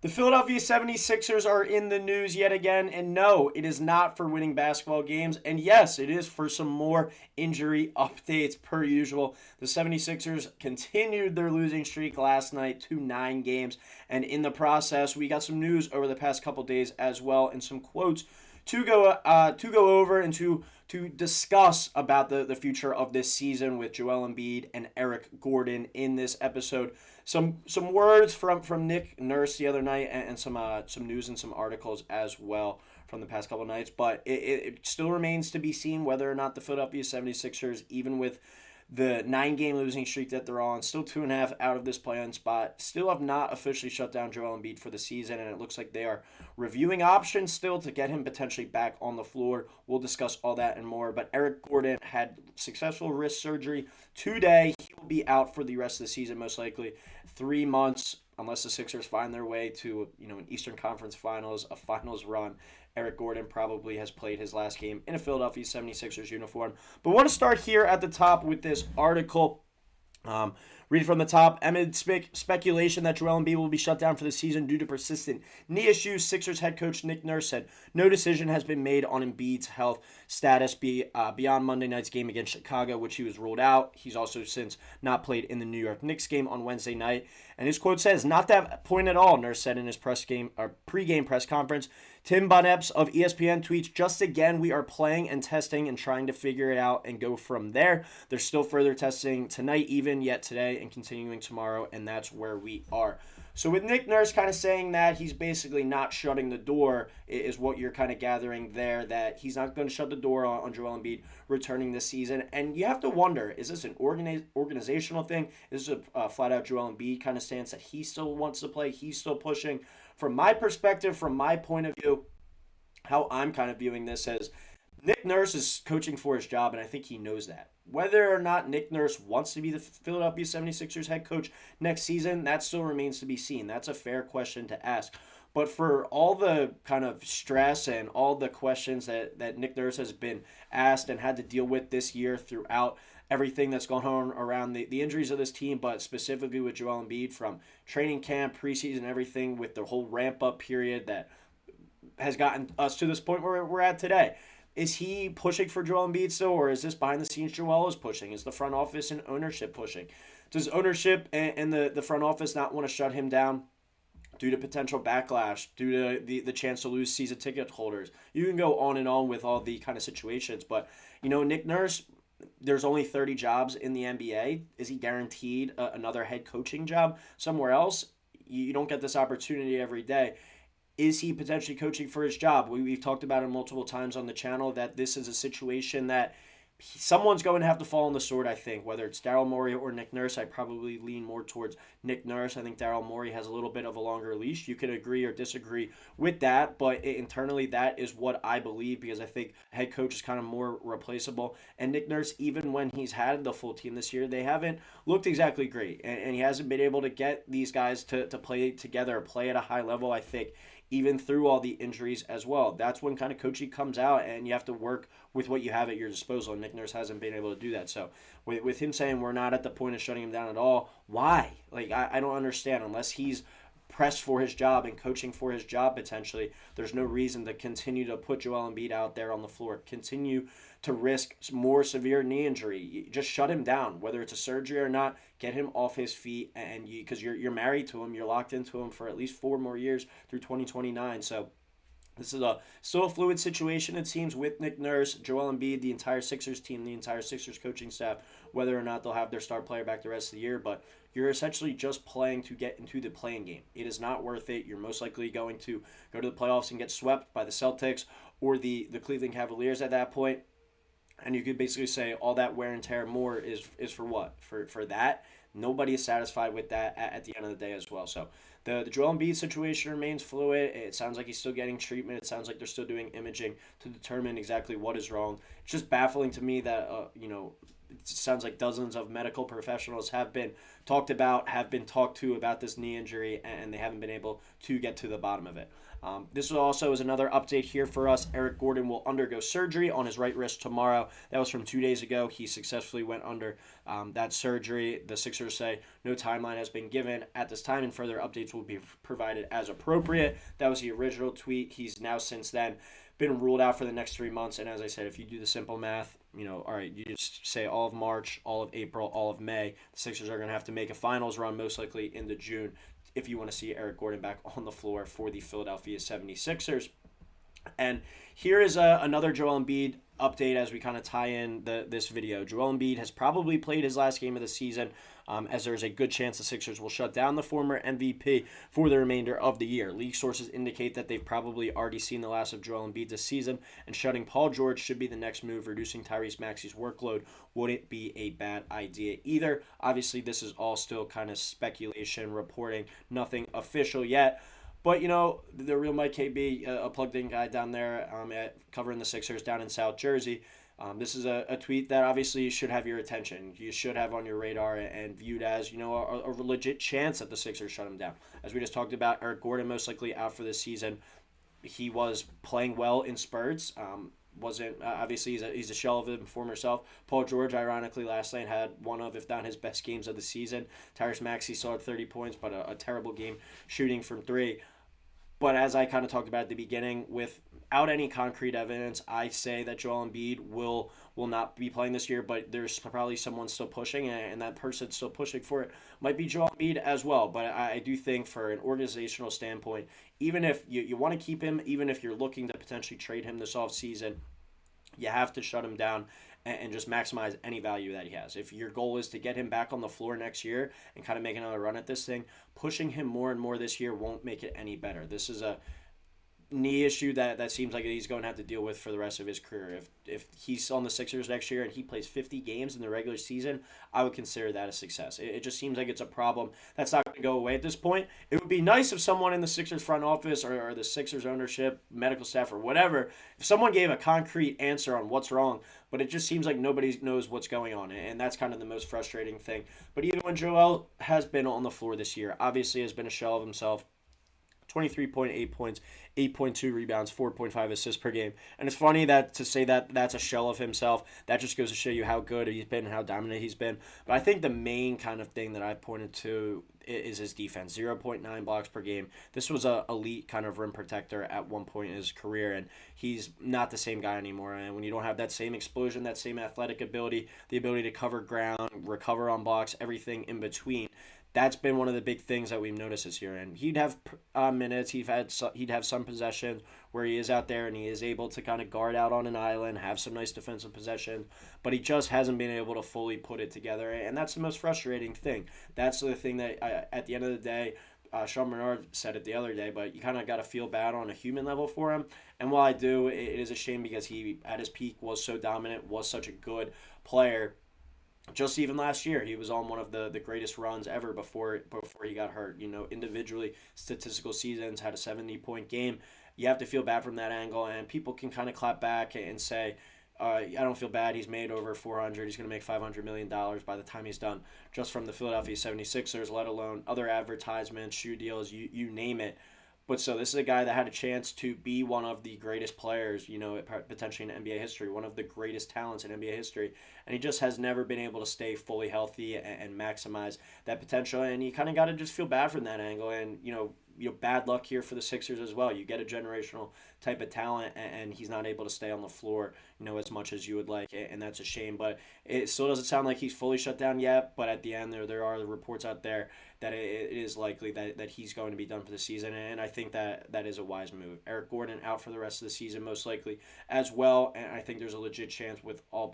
The Philadelphia 76ers are in the news yet again, and no, it is not for winning basketball games, and yes, it is for some more injury updates per usual. The 76ers continued their losing streak last night to 9 games, and in the process, we got some news over the past couple days as well, and some quotes to go over and to discuss about the future of this season with Joel Embiid and Eric Gordon in this episode. Some words from Nick Nurse the other night, and some news and some articles as well from the past couple of nights. But it still remains to be seen whether or not the Philadelphia 76ers, even with the 9 game losing streak that they're on, still 2.5 out of this play-in spot, still have not officially shut down Joel Embiid for the season, and it looks like they are reviewing options still to get him potentially back on the floor. We'll discuss all that and more, but Eric Gordon had successful wrist surgery today. He will be out for the rest of the season, most likely 3 months, unless the Sixers find their way to an Eastern Conference Finals, a Finals run. Eric Gordon probably has played his last game in a Philadelphia 76ers uniform. But we want to start here at the top with this article. Read from the top. Amid speculation that Joel Embiid will be shut down for the season due to persistent knee issues, Sixers head coach Nick Nurse said no decision has been made on Embiid's health status beyond Monday night's game against Chicago, which he was ruled out. He's also since not played in the New York Knicks game on Wednesday night. And his quote says, "Not that point at all," Nurse said in his pre-game press conference. Tim Bonepps of ESPN tweets, "Just again, we are playing and testing and trying to figure it out and go from there. There's still further testing tonight, even yet today, and continuing tomorrow, and that's where we are." So with Nick Nurse kind of saying that he's basically not shutting the door is what you're kind of gathering there, that he's not going to shut the door on Joel Embiid returning this season. And you have to wonder, is this an organizational thing? Is this a flat-out Joel Embiid kind of stance that he still wants to play, he's still pushing? From my perspective, from my point of view, how I'm kind of viewing this as Nick Nurse is coaching for his job, and I think he knows that. Whether or not Nick Nurse wants to be the Philadelphia 76ers head coach next season, that still remains to be seen. That's a fair question to ask. But for all the kind of stress and all the questions that Nick Nurse has been asked and had to deal with this year throughout everything that's gone on around the injuries of this team, but specifically with Joel Embiid from training camp, preseason, everything with the whole ramp-up period that has gotten us to this point where we're at today. Is he pushing for Joel Embiid still, or is this behind the scenes Joel is pushing? Is the front office and ownership pushing? Does ownership and the front office not want to shut him down due to potential backlash, due to the chance to lose season ticket holders? You can go on and on with all the kind of situations, but Nick Nurse, there's only 30 jobs in the NBA. Is he guaranteed another head coaching job somewhere else? You don't get this opportunity every day. Is he potentially coaching for his job? We've talked about it multiple times on the channel that this is a situation that someone's going to have to fall on the sword, I think. Whether it's Daryl Morey or Nick Nurse, I probably lean more towards Nick Nurse. I think Daryl Morey has a little bit of a longer leash. You could agree or disagree with that, but internally that is what I believe, because I think head coach is kind of more replaceable. And Nick Nurse, even when he's had the full team this year, they haven't looked exactly great. And he hasn't been able to get these guys to play together, play at a high level, I think, even through all the injuries as well. That's when kind of coaching comes out, and you have to work with what you have at your disposal. And Nick Nurse hasn't been able to do that. So with him saying we're not at the point of shutting him down at all, why? Like, I don't understand. Unless he's pressed for his job and coaching for his job potentially, there's no reason to continue to put Joel Embiid out there on the floor, continue to risk more severe knee injury. Just shut him down, whether it's a surgery or not. Get him off his feet, and because you're married to him, you're locked into him for at least 4 more years through 2029. So this is still a fluid situation, it seems, with Nick Nurse, Joel Embiid, the entire Sixers team, the entire Sixers coaching staff, whether or not they'll have their star player back the rest of the year. But you're essentially just playing to get into the playing game. It is not worth it. You're most likely going to go to the playoffs and get swept by the Celtics or the Cleveland Cavaliers at that point. And you could basically say all that wear and tear more is for what? For that? Nobody is satisfied with that at the end of the day as well. So the Joel Embiid situation remains fluid. It sounds like he's still getting treatment. It sounds like they're still doing imaging to determine exactly what is wrong. It's just baffling to me that it sounds like dozens of medical professionals have been talked to about this knee injury, and they haven't been able to get to the bottom of it. This also is another update here for us. Eric Gordon will undergo surgery on his right wrist tomorrow. That was from 2 days ago. He successfully went under that surgery. The Sixers say no timeline has been given at this time, and further updates will be provided as appropriate. That was the original tweet. He's now since then been ruled out for the next 3 months. And as I said, if you do the simple math, all right, you just say all of March, all of April, all of May. The Sixers are going to have to make a finals run, most likely into June, if you want to see Eric Gordon back on the floor for the Philadelphia 76ers. And here is another Joel Embiid update as we kind of tie in this video. Joel Embiid has probably played his last game of the season, as there's a good chance the Sixers will shut down the former MVP for the remainder of the year. League sources indicate that they've probably already seen the last of Joel Embiid this season, and shutting Paul George should be the next move. Reducing Tyrese Maxey's workload wouldn't be a bad idea either. Obviously, this is all still kind of speculation, reporting, nothing official yet. But, the real Mike KB, a plugged-in guy down there covering the Sixers down in South Jersey, this is a tweet that obviously should have your attention. You should have on your radar and viewed as, a legit chance that the Sixers shut him down. As we just talked about, Eric Gordon most likely out for this season. He was playing well in spurts. Wasn't obviously he's a shell of his former self. Paul George, ironically, last night had one of, if not his best games of the season. Tyrese Maxey saw 30 points, but a terrible game shooting from three. But as I kind of talked about at the beginning, without any concrete evidence, I say that Joel Embiid will not be playing this year, but there's probably someone still pushing, and that person still pushing for it might be Joel Embiid as well. But I do think for an organizational standpoint, even if you want to keep him, even if you're looking to potentially trade him this offseason, you have to shut him down and just maximize any value that he has. If your goal is to get him back on the floor next year and kind of make another run at this thing, pushing him more and more this year won't make it any better. This is a knee issue that seems like he's going to have to deal with for the rest of his career. If he's on the Sixers next year and he plays 50 games in the regular season, I would consider that a success. It just seems like it's a problem that's not going to go away at this point. It would be nice if someone in the Sixers front office or the Sixers ownership, medical staff, or whatever, if someone gave a concrete answer on what's wrong, but it just seems like nobody knows what's going on, and that's kind of the most frustrating thing. But even when Joel has been on the floor this year, obviously has been a shell of himself. 23.8 points, 8.2 rebounds, 4.5 assists per game. And it's funny that to say that that's a shell of himself, that just goes to show you how good he's been and how dominant he's been. But I think the main kind of thing that I've pointed to is his defense, 0.9 blocks per game. This was a elite kind of rim protector at one point in his career, and he's not the same guy anymore. And when you don't have that same explosion, that same athletic ability, the ability to cover ground, recover on blocks, everything in between, that's been one of the big things that we've noticed this year. And he'd have minutes. He'd have some possessions where he is out there and he is able to kind of guard out on an island, have some nice defensive possession, but he just hasn't been able to fully put it together. And that's the most frustrating thing. That's the thing that at the end of the day, Sean Bernard said it the other day, but you kind of got to feel bad on a human level for him. And while I do, it is a shame because he, at his peak, was so dominant, was such a good player. Just even last year, he was on one of the greatest runs ever before he got hurt. Individually, statistical seasons, had a 70-point game. You have to feel bad from that angle, and people can kind of clap back and say, I don't feel bad. He's made over $400. He's going to make $500 million by the time he's done just from the Philadelphia 76ers, let alone other advertisements, shoe deals, you name it. But so this is a guy that had a chance to be one of the greatest players, potentially in NBA history, one of the greatest talents in NBA history. And he just has never been able to stay fully healthy and maximize that potential. And you kind of got to just feel bad from that angle. And, bad luck here for the Sixers as well. You get a generational type of talent, and he's not able to stay on the floor, as much as you would like, and that's a shame. But it still doesn't sound like he's fully shut down yet. But at the end, there are reports out there that it is likely that he's going to be done for the season, and I think that is a wise move. Eric Gordon out for the rest of the season, most likely as well, and I think there's a legit chance with all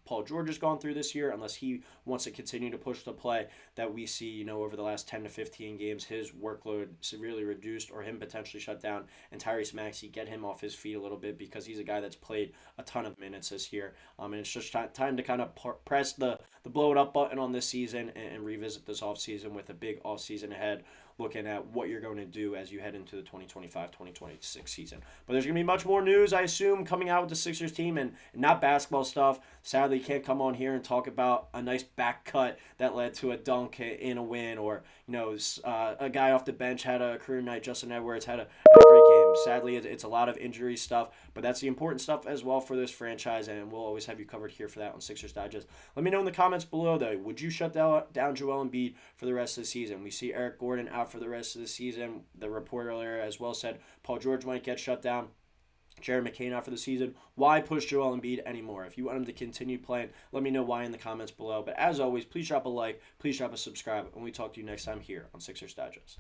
Paul George has gone through this year, unless he wants to continue to push the play, that we see, over the last 10 to 15 games, his workload severely reduced or him potentially shut down, and Tyrese Maxey get him off his feet a little bit because he's a guy that's played a ton of minutes this year, and it's just time to kind of press the blow it up button on this season and revisit this offseason with a big offseason ahead. looking at what you're going to do as you head into the 2025-2026 season. But there's going to be much more news, I assume, coming out with the Sixers team, and not basketball stuff. Sadly, can't come on here and talk about a nice back cut that led to a dunk in a win, or a guy off the bench had a career night. Justin Edwards had a great game. Sadly, it's a lot of injury stuff, but that's the important stuff as well for this franchise, and we'll always have you covered here for that on Sixers Digest. Let me know in the comments below, though, would you shut down Joel Embiid for the rest of the season? We see Eric Gordon out for the rest of the season. The report earlier as well said Paul George might get shut down. Jared McCain out for the season. Why push Joel Embiid anymore? If you want him to continue playing, let me know why in the comments below. But as always, please drop a like, please drop a subscribe, and we talk to you next time here on Sixers Digest.